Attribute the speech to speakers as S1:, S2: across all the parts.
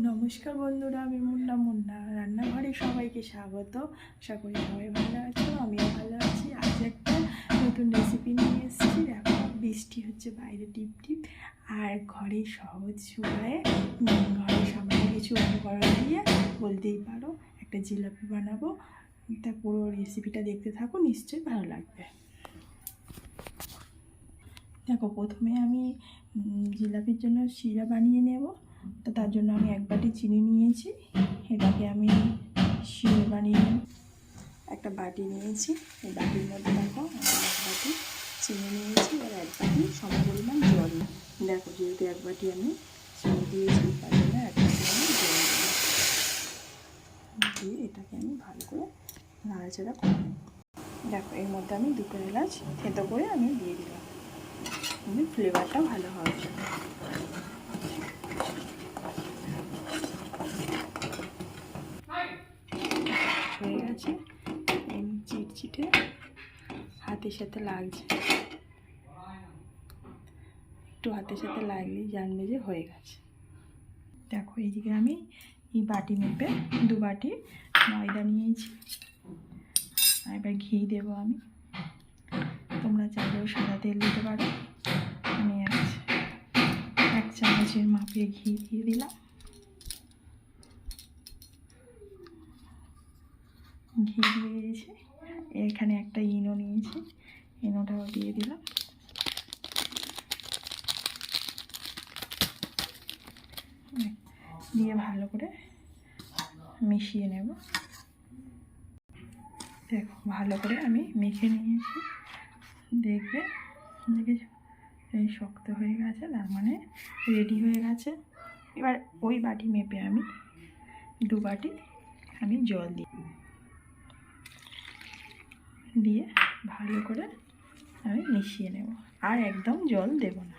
S1: নমস্কার বন্ধুরা, আমি মুন্না রান্নাঘরে সবাইকে স্বাগত। আশা করি সবাই ভালো আছো, আমিও ভালো আছি। আজ একটা নতুন রেসিপি নিয়ে এসেছি। দেখো, বৃষ্টি হচ্ছে বাইরে টিপ টিপ, আর ঘরে সহজ উপায়ে ঘরে সামান্য কিছু উপকরণ দিয়ে বলতেই পারো একটা জিলাপি বানাবো। তা পুরো রেসিপিটা দেখতে থাকো, নিশ্চয়ই ভালো লাগবে। দেখো, প্রথমে আমি জিলাপির জন্য শিরা বানিয়ে নেব। তো তার জন্য আমি 1 বাটি চিনি নিয়েছি, এটাকে আমি শিরা বানিয়ে একটা বাটি নিয়েছি। এই বাটির মধ্যে দেখো আমি 1 বাটি চিনি নিয়েছি আর 1 বাটি সম পরিমাণ জল। দেখো, যেহেতু 1 বাটি আমি চিনি দিয়েছি, তার জন্য 1 বাটি আমি জল দিয়ে এটাকে আমি ভালো করে নাড়াচাড়া করে নেব। দেখো, এর মধ্যে আমি 2টো এলাচ থেতো করে আমি দিয়ে দিলাম, ফ্লেভারটা ভালো হওয়ার জন্য। হয়ে গেছে, চিটচিটে হাতের সাথে লাগছে, একটু হাতের সাথে লাগলেই জানবে যে হয়ে গেছে। দেখো, এইদিকে আমি এই বাটি মেপে 2 বাটি ময়দা নিয়েছি। আর এবার ঘি দেবো আমি, তোমরা চাইলেও সাদা তেল দিতে পারো। আমি 1 চামচের মাপে ঘি দিয়ে দিলাম। ঘি দিয়ে দিয়েছি, এখানে একটা ইনো নিয়েছি, ইনোটাও দিয়ে দিলাম। দিয়ে ভালো করে মিশিয়ে নেব। দেখো, ভালো করে আমি মেখে নিয়েছি। দেখবে এই শক্ত হয়ে গেছে, তার মানে রেডি হয়ে গেছে। এবার ওই বাটি মেপে আমি 2 বাটি আমি জল দিয়ে ভালো করে আমি মিশিয়ে নেব, আর একদম জল দেব না।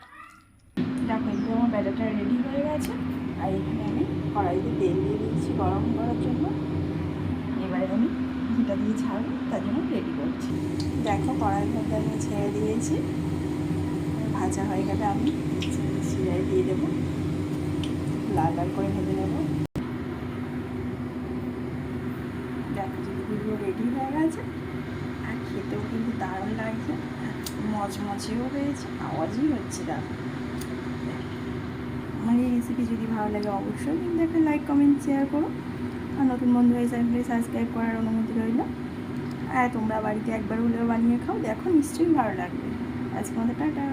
S1: দেখো, একদম আমার ব্যাটারটা রেডি হয়ে গেছে। আর এখানে আমি কড়াইতে তেল দিয়ে দিয়েছি গরম করার জন্য। এবারে আমি ঘিটা দিয়ে ছাড়বো, তার জন্য রেডি করছি। দেখো, কড়াইয়ের মধ্যে আমি ছেড়ে দিয়েছি, ভাজা হয়ে গেলে আমি শিরায় দিয়ে দেবো, লাল লাল করে ভেজে নেব। দেখো, জিনিসগুলো রেডি হয়ে গেছে, আর খেতেও কিন্তু দারুণ লাগছে, মচমচেও হয়েছে, আওয়াজই হচ্ছে। দেখো, আমার এই রেসিপি যদি ভালো লাগে অবশ্যই কিন্তু একটা লাইক কমেন্ট শেয়ার করো, আর নতুন বন্ধু হয়ে চ্যানেলটি সাবস্ক্রাইব করার অনুমতি রইল। আর তোমরা বাড়িতে একবার হলেও বানিয়ে খাও, দেখো নিশ্চয়ই ভালো লাগবে। আজকে আমাদের টাটা।